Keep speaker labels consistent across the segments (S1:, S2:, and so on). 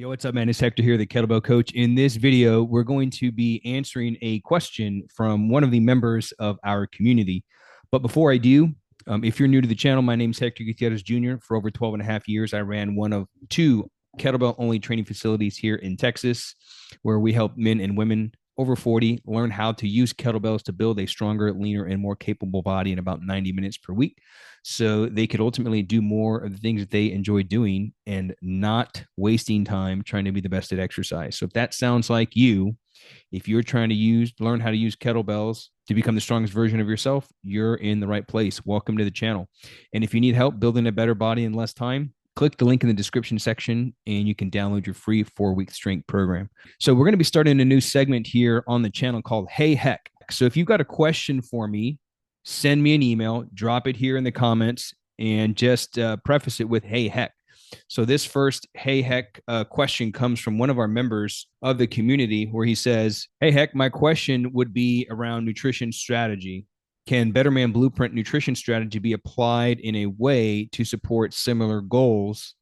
S1: Yo, what's up, man? It's Hector here, the Kettlebell Coach. In this video, we're going to be answering a question from one of the members of our community. But before I do, if you're new to the channel, my name is Hector Gutierrez Jr. For over 12 and a half years, I ran one of two kettlebell-only training facilities here in Texas, where we help men and women over 40 learn how to use kettlebells to build a stronger, leaner, and more capable body in about 90 minutes per week, so they could ultimately do more of the things that they enjoy doing and not wasting time trying to be the best at exercise. So if that sounds like you, if you're trying to learn how to use kettlebells to become the strongest version of yourself, you're in the right place. Welcome to the channel. And if you need help building a better body in less time, click the link in the description section and you can download your free 4-week strength program. So we're going to be starting a new segment here on the channel called Hey Heck. So if you've got a question for me, send me an email, drop it here in the comments, and just preface it with Hey Heck. So this first Hey Heck question comes from one of our members of the community, where he says, Hey Heck, my question would be around nutrition strategy. Can Better Man Blueprint nutrition strategy be applied in a way to support similar goals,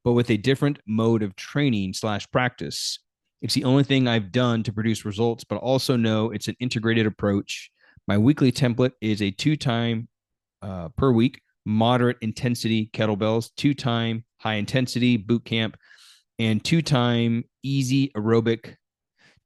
S1: but with a different mode of training / practice? It's the only thing I've done to produce results, but also know it's an integrated approach. My weekly template is a 2-time per week moderate intensity kettlebells, 2-time high intensity boot camp, and 2-time easy aerobic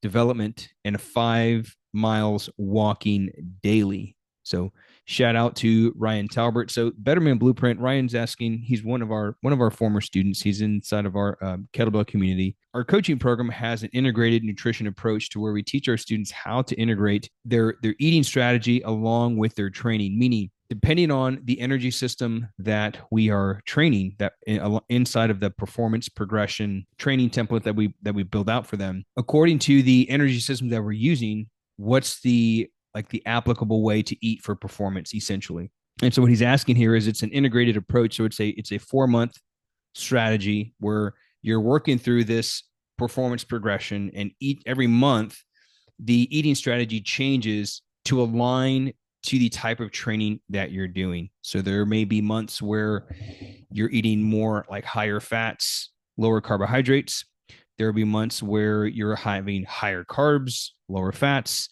S1: development, and 5 miles walking daily. So shout out to Ryan Talbert. So Betterman Blueprint, Ryan's asking, he's one of our former students. He's inside of our kettlebell community. Our coaching program has an integrated nutrition approach to where we teach our students how to integrate their eating strategy along with their training, meaning depending on the energy system that we are training, that inside of the performance progression training template that we build out for them, according to the energy system that we're using, what's the applicable way to eat for performance, essentially. And so what he's asking here is, it's an integrated approach. So it's a 4-month strategy where you're working through this performance progression, and every month the eating strategy changes to align to the type of training that you're doing. So there may be months where you're eating more like higher fats, lower carbohydrates. There will be months where you're having higher carbs, lower fats,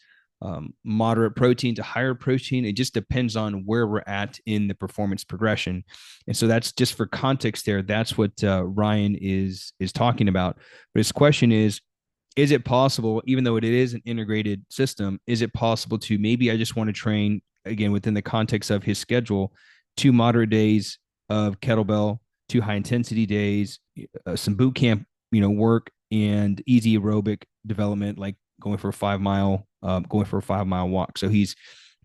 S1: moderate protein to higher protein. It just depends on where we're at in the performance progression. And so that's just for context there. That's what Ryan is talking about. But his question is it possible, even though it is an integrated system, is it possible to, maybe I just want to train, again, within the context of his schedule, 2 moderate days of kettlebell, 2 high intensity days, some boot camp, work, and easy aerobic development, like going for a 5-mile walk. So he's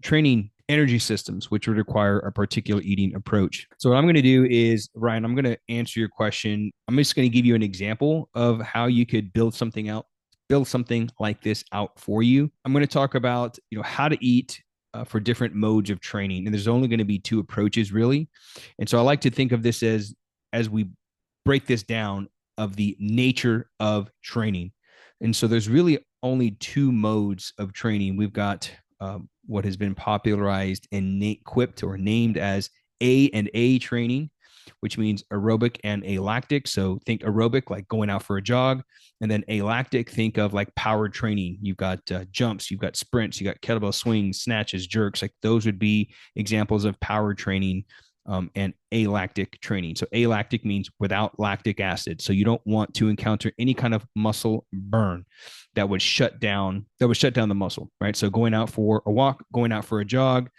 S1: training energy systems, which would require a particular eating approach. So what I'm going to do is, Ryan, I'm going to answer your question. I'm just going to give you an example of how you could build something like this out for you. I'm going to talk about, how to eat for different modes of training. And there's only going to be 2 approaches, really. And so I like to think of this as we break this down, of the nature of training. And so there's really only 2 modes of training. We've got what has been popularized and quipped or named as A+A training, which means aerobic and alactic. So think aerobic, like going out for a jog, and then alactic, think of like power training. You've got jumps, you've got sprints, you got kettlebell swings, snatches, jerks. Like those would be examples of power training. And alactic training. So alactic means without lactic acid. So you don't want to encounter any kind of muscle burn that would shut down the muscle, right? So going out for a walk, going out for a jog,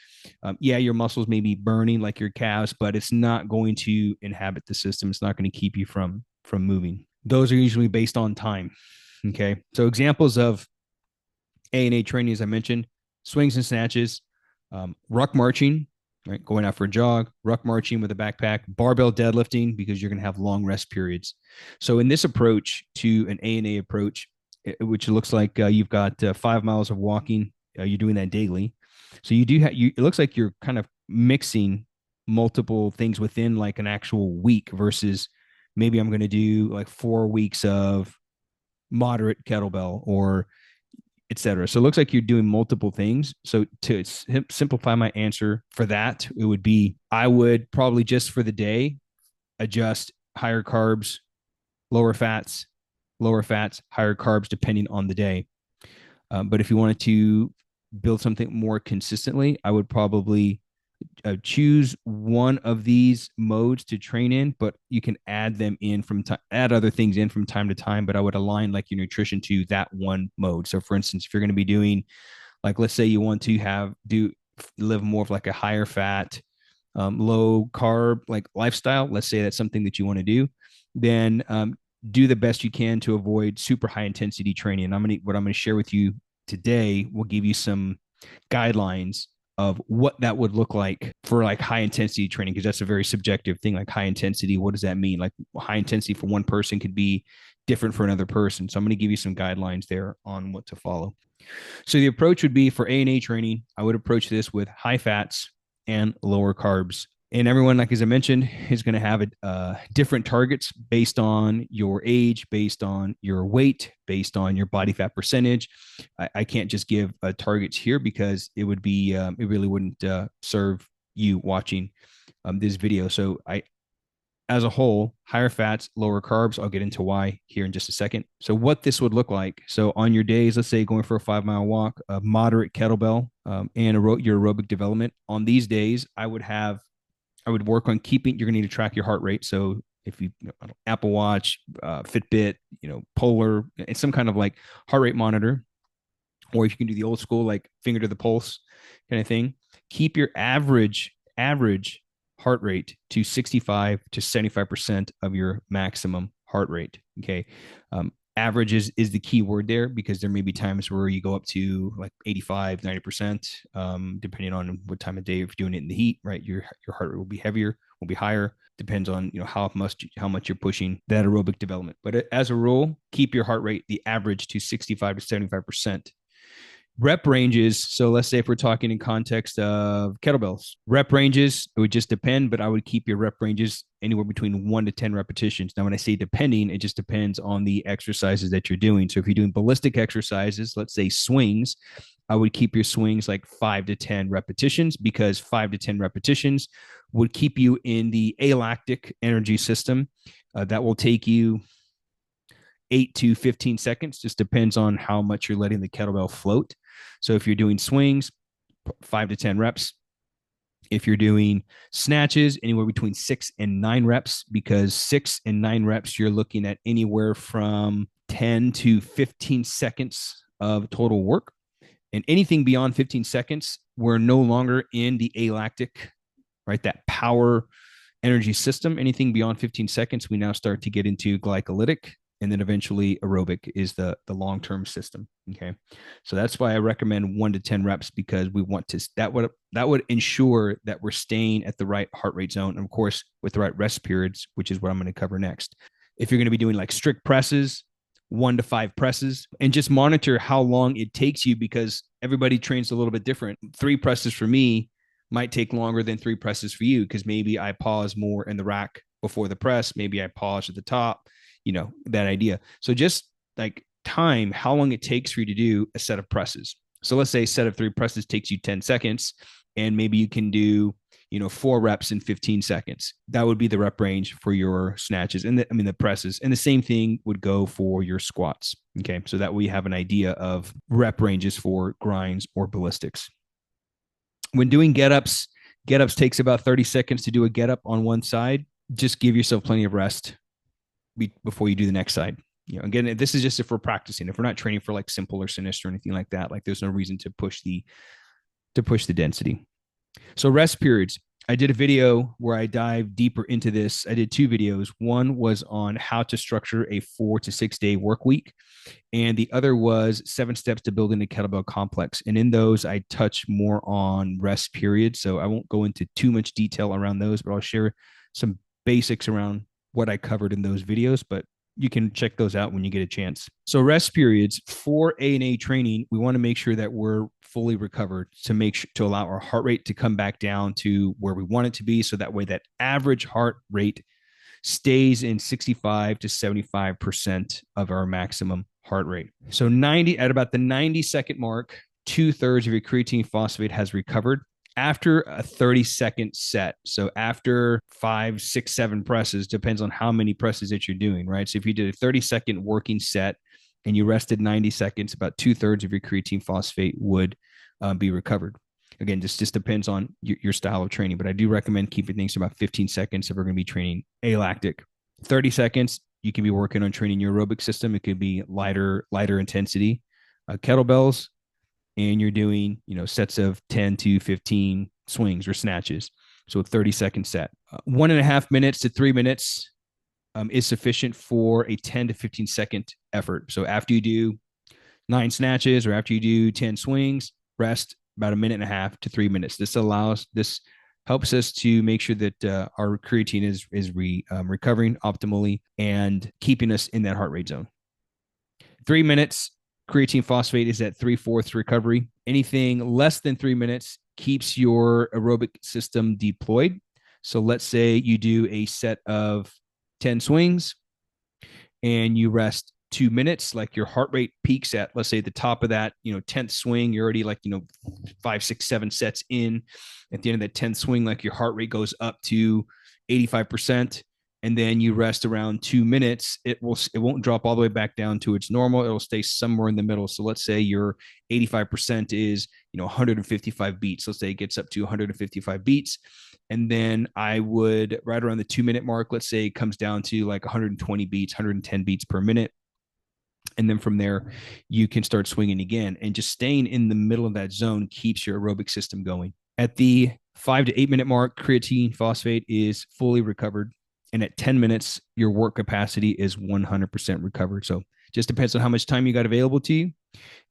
S1: your muscles may be burning, like your calves, but it's not going to inhabit the system. It's not going to keep you from moving. Those are usually based on time. Okay. So examples of A+A training, as I mentioned, swings and snatches, ruck marching, right? Going out for a jog, ruck marching with a backpack, barbell deadlifting, because you're going to have long rest periods. So in this approach to an A+A approach, which looks like you've got 5 miles of walking, you're doing that daily. So you do have, it looks like you're kind of mixing multiple things within like an actual week, versus maybe I'm going to do like 4 weeks of moderate kettlebell, or etc. So it looks like you're doing multiple things. So to simplify my answer for that, it would be, I would probably just for the day adjust higher carbs, lower fats, lower fats, higher carbs, depending on the day. But if you wanted to build something more consistently, I would probably choose one of these modes to train in, but you can add them in from time, add other things in from time to time. But I would align like your nutrition to that one mode. So, for instance, if you're going to be doing, like, let's say you want to live more of like a higher fat, low carb like lifestyle. Let's say that's something that you want to do, then do the best you can to avoid super high intensity training. And what I'm gonna share with you today will give you some guidelines of what that would look like for like high intensity training, because that's a very subjective thing. Like high intensity, what does that mean? Like high intensity for one person could be different for another person. So I'm going to give you some guidelines there on what to follow. So the approach would be for A&A training, I would approach this with high fats and lower carbs. And everyone, like as I mentioned, is going to have different targets based on your age, based on your weight, based on your body fat percentage. I can't just give targets here because it really wouldn't serve you watching this video. So as a whole, higher fats, lower carbs. I'll get into why here in just a second. So what this would look like. So on your days, let's say going for a 5-mile walk, a moderate kettlebell, and your aerobic development. On these days, I would work on keeping. You're going to need to track your heart rate. So if Apple Watch, Fitbit, Polar, it's some kind of like heart rate monitor, or if you can do the old school like finger to the pulse kind of thing. Keep your average heart rate to 65 to 75% of your maximum heart rate. Okay. Average is the key word there, because there may be times where you go up to like 85, 90%, depending on what time of day, if you're doing it in the heat, right? Your heart rate will be heavier, will be higher. Depends on, how much you're pushing that aerobic development. But as a rule, keep your heart rate, the average, to 65 to 75%. Rep ranges. So let's say if we're talking in context of kettlebells, rep ranges, it would just depend, but I would keep your rep ranges anywhere between 1 to 10 repetitions. Now, when I say depending, it just depends on the exercises that you're doing. So if you're doing ballistic exercises, let's say swings, I would keep your swings like 5 to 10 repetitions, because 5 to 10 repetitions would keep you in the alactic energy system. That will take you 8 to 15 seconds, just depends on how much you're letting the kettlebell float. So if you're doing swings, 5 to 10 reps. If you're doing snatches, anywhere between 6 and 9 reps, because 6 and 9 reps, you're looking at anywhere from 10 to 15 seconds of total work. And anything beyond 15 seconds, we're no longer in the alactic, right? That power energy system. Anything beyond 15 seconds, we now start to get into glycolytic, and then eventually aerobic is the long-term system. Okay. So that's why I recommend 1 to 10 reps, because we want to, that would ensure that we're staying at the right heart rate zone. And of course, with the right rest periods, which is what I'm going to cover next. If you're going to be doing like strict presses, 1 to 5 presses, and just monitor how long it takes you, because everybody trains a little bit different. 3 presses for me might take longer than 3 presses for you, because maybe I pause more in the rack before the press. Maybe I pause at the top, that idea. So just like time, how long it takes for you to do a set of presses. So let's say a set of 3 presses takes you 10 seconds, and maybe you can do, 4 reps in 15 seconds. That would be the rep range for your snatches and the presses. And the same thing would go for your squats. Okay. So that we have an idea of rep ranges for grinds or ballistics. When doing get-ups takes about 30 seconds to do a get-up on one side. Just give yourself plenty of rest before you do the next side. Again, this is just if we're practicing. If we're not training for like simple or sinister or anything like that, like there's no reason to push the density. So rest periods. I did a video where I dive deeper into this. I did 2 videos. One was on how to structure a 4 to 6 day work week, and the other was 7 steps to building a kettlebell complex. And in those, I touch more on rest periods. So I won't go into too much detail around those, but I'll share some basics around what I covered in those videos, but you can check those out when you get a chance. So rest periods for A&A training, we want to make sure that we're fully recovered to allow our heart rate to come back down to where we want it to be. So that way that average heart rate stays in 65 to 75% of our maximum heart rate. So at about the 90-second mark, 2/3 of your creatine phosphate has recovered. after a 30-second set. So after 5, 6, 7 presses, depends on how many presses that you're doing, right? So if you did a 30-second working set and you rested 90 seconds, about 2/3 of your creatine phosphate would be recovered. Again, this just depends on your style of training, but I do recommend keeping things to about 15 seconds if we're going to be training alactic. 30 seconds, you can be working on training your aerobic system. It could be lighter intensity, kettlebells, and you're doing, sets of 10 to 15 swings or snatches. So a 30-second set. 1.5 minutes to 3 minutes is sufficient for a 10 to 15-second effort. So after you do 9 snatches or after you do 10 swings, rest about 1.5 to 3 minutes. This helps us to make sure that our creatine is recovering optimally and keeping us in that heart rate zone. 3 minutes, creatine phosphate is at 3/4 recovery. Anything less than 3 minutes keeps your aerobic system deployed. So let's say you do a set of 10 swings and you rest 2 minutes, like your heart rate peaks at, let's say, the top of that, 10th swing, you're already like, 5, 6, 7 sets in. At the end of that 10th swing, like your heart rate goes up to 85%. And then you rest around 2 minutes, it won't drop all the way back down to its normal. It'll stay somewhere in the middle. So let's say your 85% is 155 beats. Let's say it gets up to 155 beats. And then I would, right around the 2-minute mark, let's say it comes down to like 120 beats, 110 beats per minute. And then from there, you can start swinging again. And just staying in the middle of that zone keeps your aerobic system going. At the 5 to 8-minute mark, creatine phosphate is fully recovered. And at 10 minutes, your work capacity is 100% recovered. So just depends on how much time you got available to you.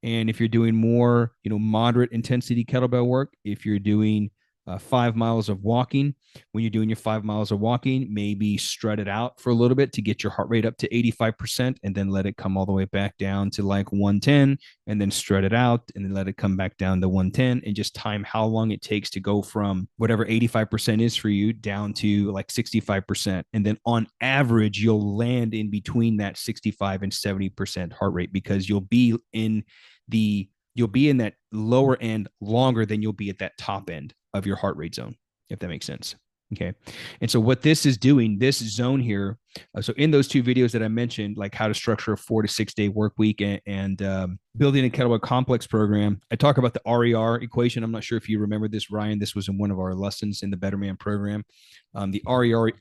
S1: And if you're doing more, moderate intensity kettlebell work, if you're doing 5 miles of walking, when you're doing your 5 miles of walking, maybe strut it out for a little bit to get your heart rate up to 85% and then let it come all the way back down to like 110 and then strut it out and then let it come back down to 110 and just time how long it takes to go from whatever 85% is for you down to like 65%. And then on average, you'll land in between that 65 and 70% heart rate because you'll be in that lower end longer than you'll be at that top end of your heart rate zone, if that makes sense. Okay. And so what this is doing, this zone here, so in those 2 videos that I mentioned, like how to structure a 4 to 6 day work week and building a kettlebell complex program, I talk about the RER equation. I'm not sure if you remember this, Ryan. This was in one of our lessons in the Better Man program. The RER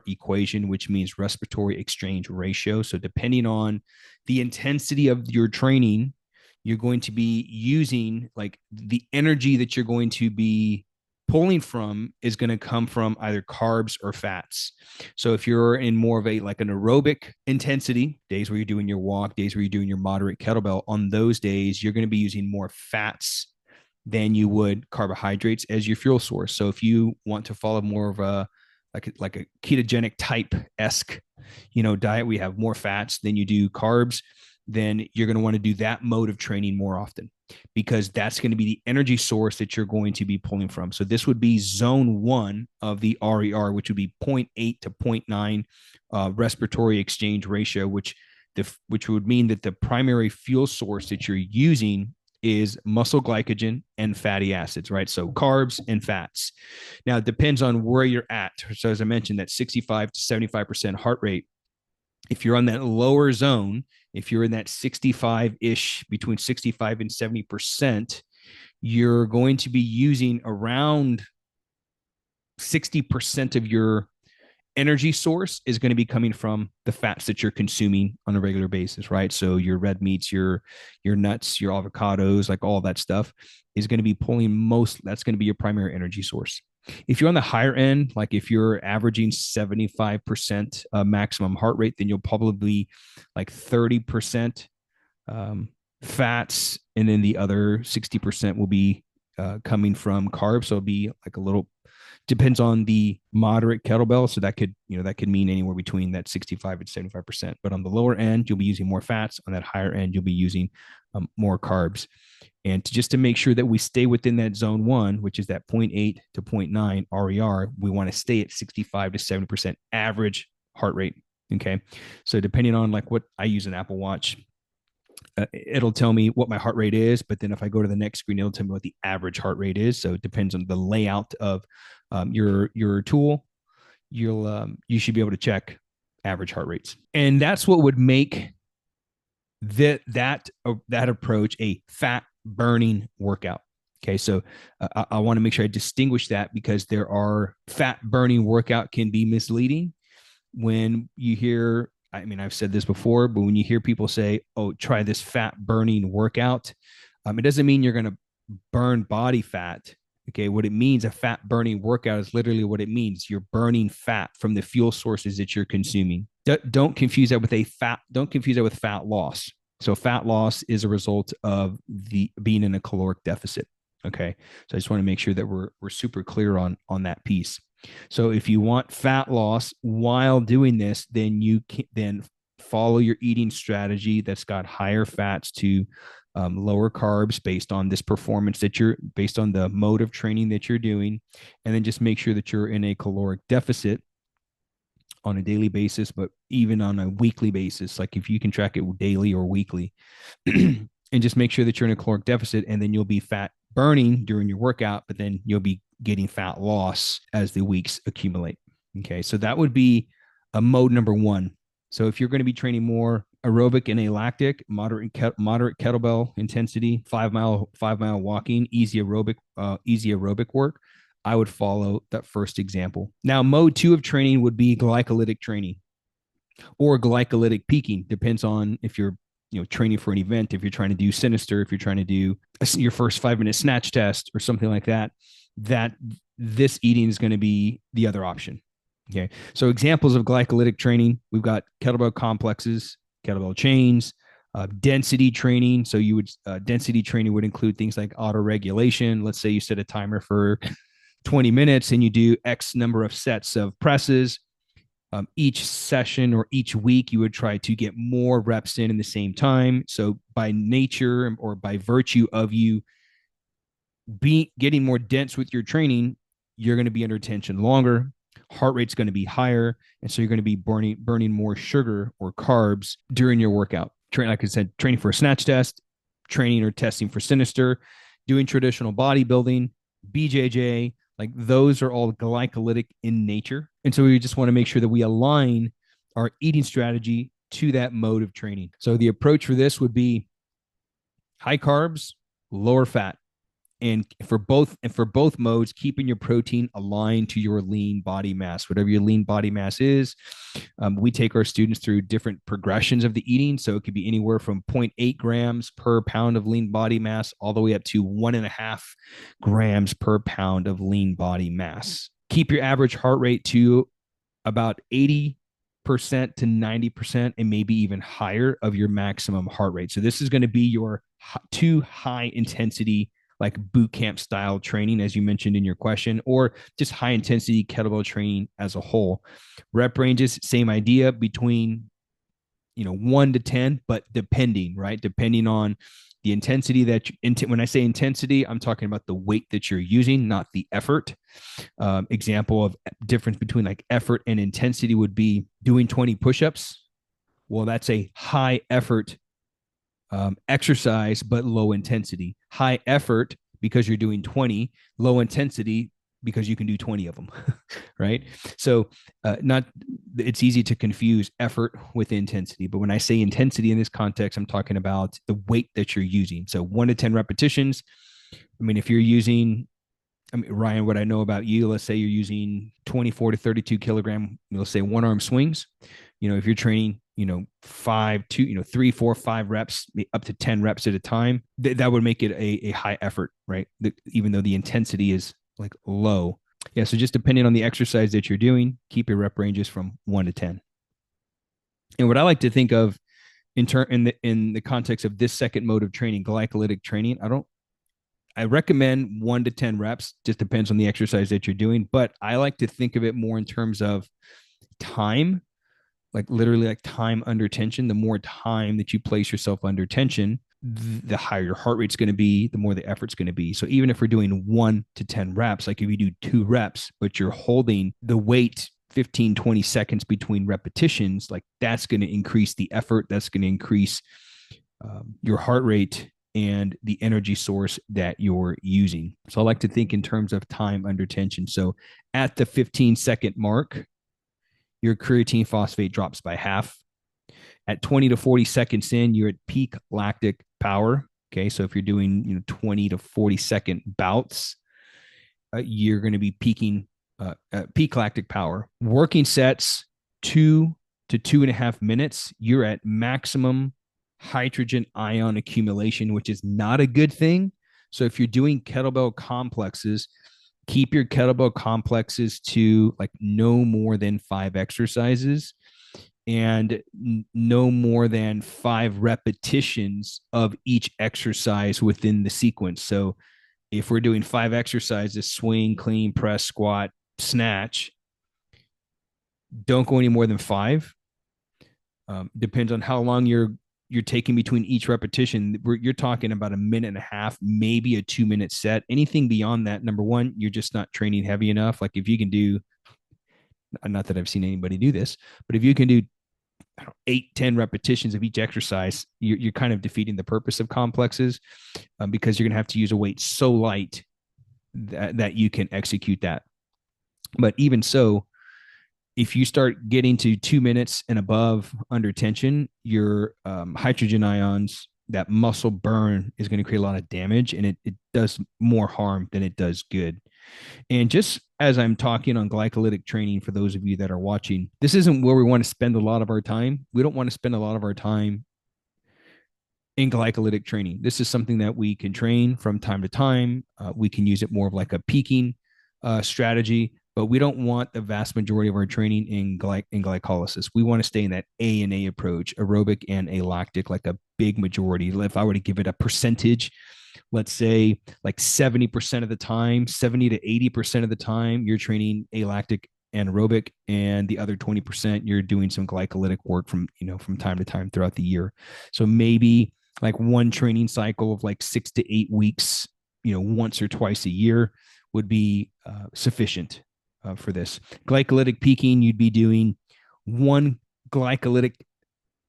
S1: equation, which means respiratory exchange ratio. So depending on the intensity of your training, you're going to be using, like, the energy that you're going to be pulling from is going to come from either carbs or fats. So if you're in more of an aerobic intensity, days where you're doing your walk, days where you're doing your moderate kettlebell, on those days, you're going to be using more fats than you would carbohydrates as your fuel source. So if you want to follow more of a ketogenic type-esque, diet, we have more fats than you do carbs, then you're going to want to do that mode of training more often because that's going to be the energy source that you're going to be pulling from. So this would be zone 1 of the RER, which would be 0.8 to 0.9 respiratory exchange ratio, which would mean that the primary fuel source that you're using is muscle glycogen and fatty acids, right? So carbs and fats. Now, it depends on where you're at. So as I mentioned, that 65 to 75% heart rate, if you're on that lower zone, if you're in that 65-ish, between 65 and 70%, you're going to be using around 60% of your energy source is going to be coming from the fats that you're consuming on a regular basis, right? So your red meats, your nuts, your avocados, like all that stuff is going to be pulling that's going to be your primary energy source. If you're on the higher end, like if you're averaging 75% maximum heart rate, then you'll probably like 30% fats, and then the other 60% will be coming from carbs. So it'll be like a little, depends on the moderate kettlebell. So that could mean anywhere between that 65 and 75%. But on the lower end, you'll be using more fats. On that higher end, you'll be using more carbs. And just to make sure that we stay within that zone 1, which is that 0.8 to 0.9 RER, we want to stay at 65 to 70% average heart rate. Okay. So depending on like what I use an Apple Watch, it'll tell me what my heart rate is, but then if I go to the next screen, it'll tell me what the average heart rate is. So it depends on the layout of your tool. You should be able to check average heart rates, and that's what would make that approach a fat burning workout. Okay, so I want to make sure I distinguish that, because there are fat burning workout can be misleading. When you hear, I mean, I've said this before, but when you hear people say, "Oh, try this fat burning workout," it doesn't mean you're going to burn body fat. Okay, what it means, a fat burning workout, is literally what it means. You're burning fat from the fuel sources that you're consuming. Don't confuse that with Don't confuse that with fat loss. So fat loss is a result of the being in a caloric deficit. Okay, so I just want to make sure that we're super clear on that piece. So if you want fat loss while doing this, then you can then follow your eating strategy that's got higher fats to lower carbs based on this performance based on the mode of training that you're doing, and then just make sure that you're in a caloric deficit on a daily basis, but even on a weekly basis, like if you can track it daily or weekly, and just make sure that you're in a caloric deficit, and then you'll be fat burning during your workout, but then you'll be getting fat loss as the weeks accumulate. Okay, so that would be a mode number one. So if you're going to be training more aerobic and alactic, moderate kettlebell intensity, 5 mile walking, easy aerobic work, I would follow that first example. Now, mode two of training would be glycolytic training or glycolytic peaking. Depends on if you're training for an event, if you're trying to do sinister, if you're trying to do your first 5-minute snatch test or something like that, that this eating is going to be the other option. Okay. So examples of glycolytic training, we've got kettlebell complexes, kettlebell chains, density training. So density training would include things like auto regulation. Let's say you set a timer for 20 minutes and you do X number of sets of presses. Each session or each week, you would try to get more reps in the same time. So by nature or by virtue of you getting more dense with your training, you're going to be under tension longer. Heart rate's going to be higher, and so you're going to be burning more sugar or carbs during your workout. Like I said, training for a snatch test, training or testing for sinister, doing traditional bodybuilding, BJJ, like those are all glycolytic in nature. And so we just want to make sure that we align our eating strategy to that mode of training. So the approach for this would be high carbs, lower fat. And for both modes, keeping your protein aligned to your lean body mass, whatever your lean body mass is. We take our students through different progressions of the eating. So it could be anywhere from 0.8 grams per pound of lean body mass all the way up to 1.5 grams per pound of lean body mass. Keep your average heart rate to about 80% to 90% and maybe even higher of your maximum heart rate. So this is going to be your too high intensity, like boot camp style training, as you mentioned in your question, or just high intensity kettlebell training as a whole. Rep ranges, same idea, between 1 to 10, but depending on the intensity when I say intensity, I'm talking about the weight that you're using, not the effort. Example of difference between like effort and intensity would be doing 20 push-ups. Well, that's a high effort exercise, but low intensity. High effort because you're doing 20, low intensity because you can do 20 of them, right? So it's easy to confuse effort with intensity. But when I say intensity in this context, I'm talking about the weight that you're using. So 1 to 10 repetitions. I mean, if you're using, Ryan, what I know about you, let's say you're using 24 to 32 kilogram, let's say one arm swings. If you're training, 3, 4, 5 reps, up to 10 reps at a time, that would make it a high effort, right? Even though the intensity is like low. Yeah. So just depending on the exercise that you're doing, keep your rep ranges from 1 to 10. And what I like to think of in the context of this second mode of training, glycolytic training, I recommend 1 to 10 reps, just depends on the exercise that you're doing. But I like to think of it more in terms of time, like literally like time under tension. The more time that you place yourself under tension, the higher your heart rate's going to be, the more the effort's going to be. So even if we're doing 1 to 10 reps, like if you do 2 reps, but you're holding the weight 15, 20 seconds between repetitions, like that's going to increase the effort. That's going to increase your heart rate and the energy source that you're using. So I like to think in terms of time under tension. So at the 15-second mark, your creatine phosphate drops by half. At 20 to 40 seconds in, you're at peak lactic power. Okay, so if you're doing 20 to 40-second bouts, you're going to be peaking peak lactic power. Working sets 2 to 2.5 minutes, you're at maximum hydrogen ion accumulation, which is not a good thing. So if you're doing kettlebell complexes, keep your kettlebell complexes to like no more than 5 exercises and no more than 5 repetitions of each exercise within the sequence. So if we're doing 5 exercises, swing, clean, press, squat, snatch, don't go any more than 5. Depends on how long you're taking between each repetition. You're talking about a minute and a half, maybe a 2-minute set. Anything beyond that, number one, you're just not training heavy enough. Like if you can do, not that I've seen anybody do this, but if you can do 8-10 repetitions of each exercise, you're kind of defeating the purpose of complexes, because you're going to have to use a weight so light that you can execute that. But even so, if you start getting to 2 minutes and above under tension, your hydrogen ions, that muscle burn is going to create a lot of damage, and it does more harm than it does good. And just as I'm talking on glycolytic training, for those of you that are watching, this isn't where we want to spend a lot of our time. We don't want to spend a lot of our time in glycolytic training. This is something that we can train from time to time. We can use it more of like a peaking strategy, but we don't want the vast majority of our training in glycolysis. We want to stay in that A+A approach, aerobic and alactic, like a big majority. If I were to give it a percentage, let's say like 70% of the time, 70 to 80% of the time, you're training alactic and aerobic, and the other 20% you're doing some glycolytic work from time to time throughout the year. So maybe like one training cycle of like 6 to 8 weeks, once or twice a year would be sufficient for this. Glycolytic peaking, you'd be doing one glycolytic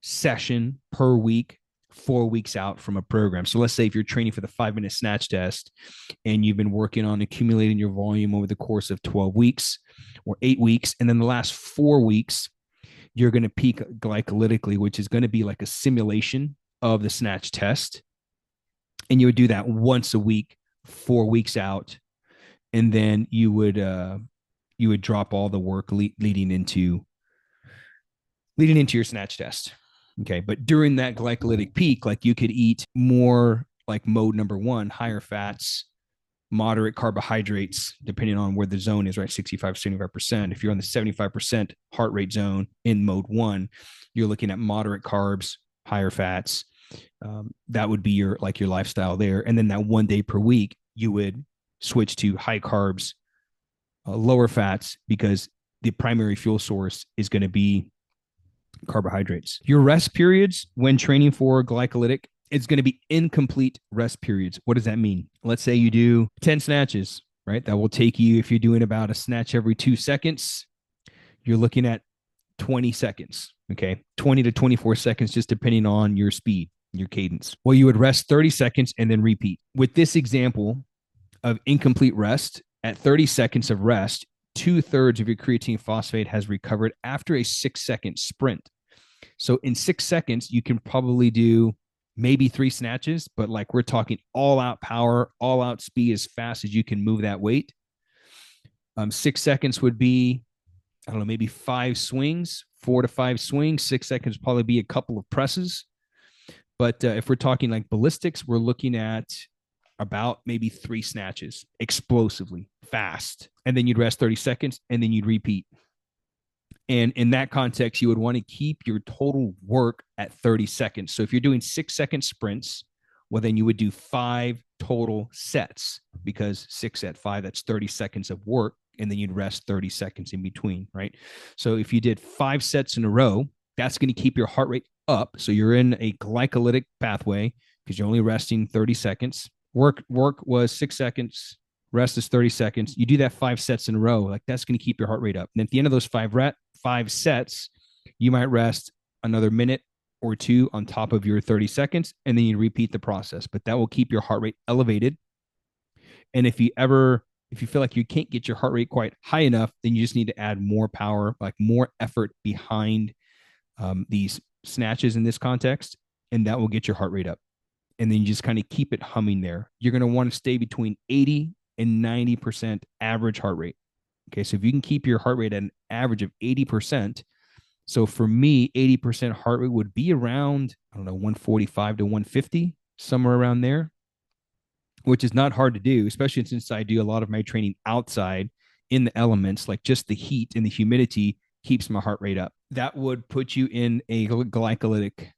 S1: session per week, 4 weeks out from a program. So let's say if you're training for the 5-minute snatch test and you've been working on accumulating your volume over the course of 12 weeks or 8 weeks, and then the last 4 weeks, you're going to peak glycolytically, which is going to be like a simulation of the snatch test. And you would do that once a week, 4 weeks out. And then you would drop all the work leading into your snatch test. Okay. But during that glycolytic peak, like you could eat more like mode number 1, higher fats, moderate carbohydrates, depending on where the zone is, right? 65, 75%. If you're on the 75% heart rate zone in mode 1, you're looking at moderate carbs, higher fats. That would be your lifestyle there. And then that 1 day per week, you would switch to high carbs, lower fats, because the primary fuel source is going to be carbohydrates. Your rest periods when training for glycolytic, it's going to be incomplete rest periods. What does that mean? Let's say you do 10 snatches, right? That will take you, if you're doing about a snatch every 2 seconds, you're looking at 20 seconds, okay? 20 to 24 seconds, just depending on your speed, your cadence. Well, you would rest 30 seconds and then repeat. With this example of incomplete rest, at 30 seconds of rest, 2/3 of your creatine phosphate has recovered after a 6-second sprint. So in 6 seconds, you can probably do maybe 3 snatches, but like we're talking all out power, all out speed, as fast as you can move that weight. 6 seconds would be, I don't know, maybe 5 swings, 4 to 5 swings. 6 seconds would probably be a couple of presses. But if we're talking like ballistics, we're looking at about maybe 3 snatches explosively fast. And then you'd rest 30 seconds and then you'd repeat. And in that context, you would want to keep your total work at 30 seconds. So if you're doing 6-second sprints, well, then you would do 5 total sets, because 6 at 5, that's 30 seconds of work. And then you'd rest 30 seconds in between, right? So if you did 5 sets in a row, that's going to keep your heart rate up. So you're in a glycolytic pathway because you're only resting 30 seconds. Work was 6 seconds. Rest is 30 seconds. You do that 5 sets in a row. Like that's going to keep your heart rate up. And at the end of those 5 sets, you might rest another minute or two on top of your 30 seconds, and then you repeat the process. But that will keep your heart rate elevated. And if you feel like you can't get your heart rate quite high enough, then you just need to add more power, like more effort behind these snatches in this context, and that will get your heart rate up. And then you just kind of keep it humming there. You're going to want to stay between 80 and 90% average heart rate. Okay, so if you can keep your heart rate at an average of 80%, so for me, 80% heart rate would be around, I don't know, 145 to 150, somewhere around there, which is not hard to do, especially since I do a lot of my training outside in the elements, like just the heat and the humidity keeps my heart rate up. That would put you in a glycolytic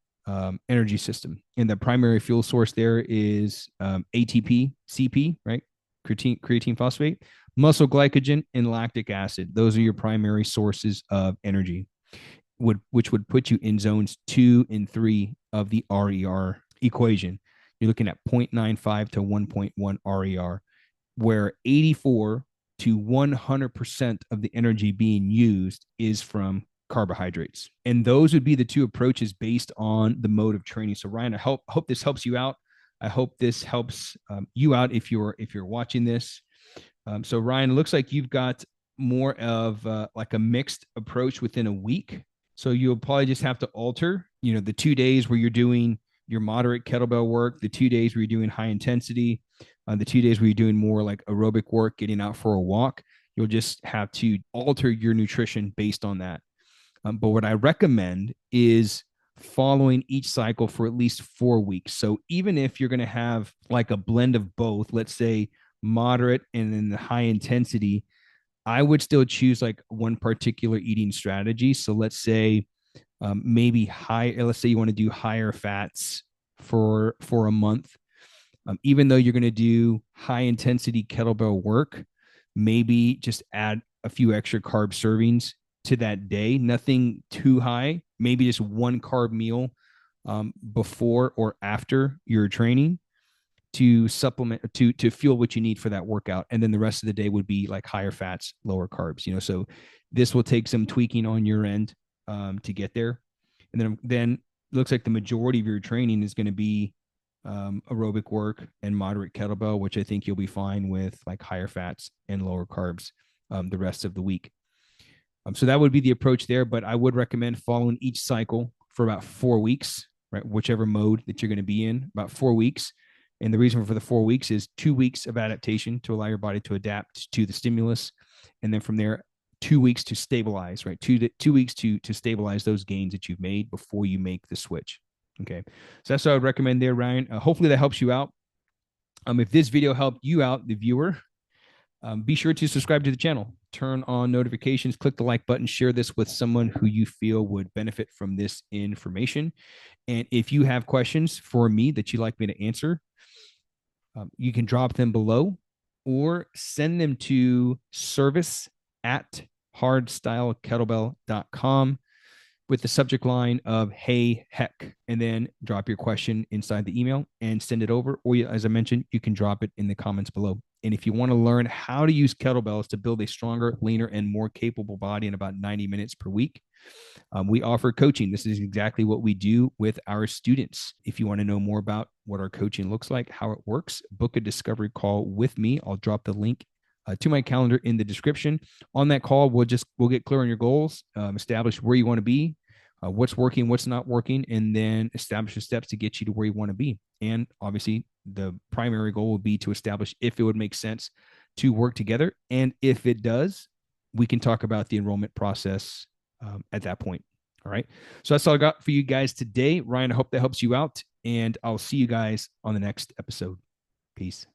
S1: energy system. And the primary fuel source there is ATP, CP, right? Creatine phosphate, muscle glycogen, and lactic acid. Those are your primary sources of energy, which would put you in zones 2 and 3 of the RER equation. You're looking at 0.95 to 1.1 RER, where 84 to 100% of the energy being used is from carbohydrates. And those would be the two approaches based on the mode of training. So Ryan, I hope this helps you out. I hope this helps you out if you're watching this. So Ryan, it looks like you've got more of like a mixed approach within a week. So you'll probably just have to alter, the 2 days where you're doing your moderate kettlebell work, the 2 days where you're doing high intensity, the 2 days where you're doing more like aerobic work, getting out for a walk. You'll just have to alter your nutrition based on that. But what I recommend is following each cycle for at least 4 weeks. So even if you're going to have like a blend of both, let's say moderate and then the high intensity, I would still choose like one particular eating strategy. So let's say maybe let's say you want to do higher fats for a month. Even though you're going to do high intensity kettlebell work, maybe just add a few extra carb servings to that day, nothing too high, maybe just one carb meal before or after your training to supplement, to fuel what you need for that workout. And then the rest of the day would be like higher fats, lower carbs, so this will take some tweaking on your end to get there. And then it looks like the majority of your training is going to be aerobic work and moderate kettlebell, which I think you'll be fine with like higher fats and lower carbs the rest of the week. So that would be the approach there, but I would recommend following each cycle for about 4 weeks, right? Whichever mode that you're going to be in, about 4 weeks. And the reason for the 4 weeks is 2 weeks of adaptation to allow your body to adapt to the stimulus. And then from there, 2 weeks to stabilize, right? 2 weeks to stabilize those gains that you've made before you make the switch. Okay. So that's what I would recommend there, Ryan. Hopefully that helps you out. If this video helped you out, the viewer, be sure to subscribe to the channel, turn on notifications, click the like button, share this with someone who you feel would benefit from this information. And if you have questions for me that you'd like me to answer, you can drop them below or send them to service@hardstylekettlebell.com with the subject line of "Hey Heck," and then drop your question inside the email and send it over. Or as I mentioned, you can drop it in the comments below. And if you want to learn how to use kettlebells to build a stronger, leaner, and more capable body in about 90 minutes per week, we offer coaching. This is exactly what we do with our students. If you want to know more about what our coaching looks like, how it works, book a discovery call with me. I'll drop the link to my calendar in the description. On that call, we'll get clear on your goals, establish where you want to be, what's working, what's not working, and then establish the steps to get you to where you want to be. And obviously, the primary goal would be to establish if it would make sense to work together. And if it does, we can talk about the enrollment process at that point. All right. So that's all I got for you guys today. Ryan, I hope that helps you out. And I'll see you guys on the next episode. Peace.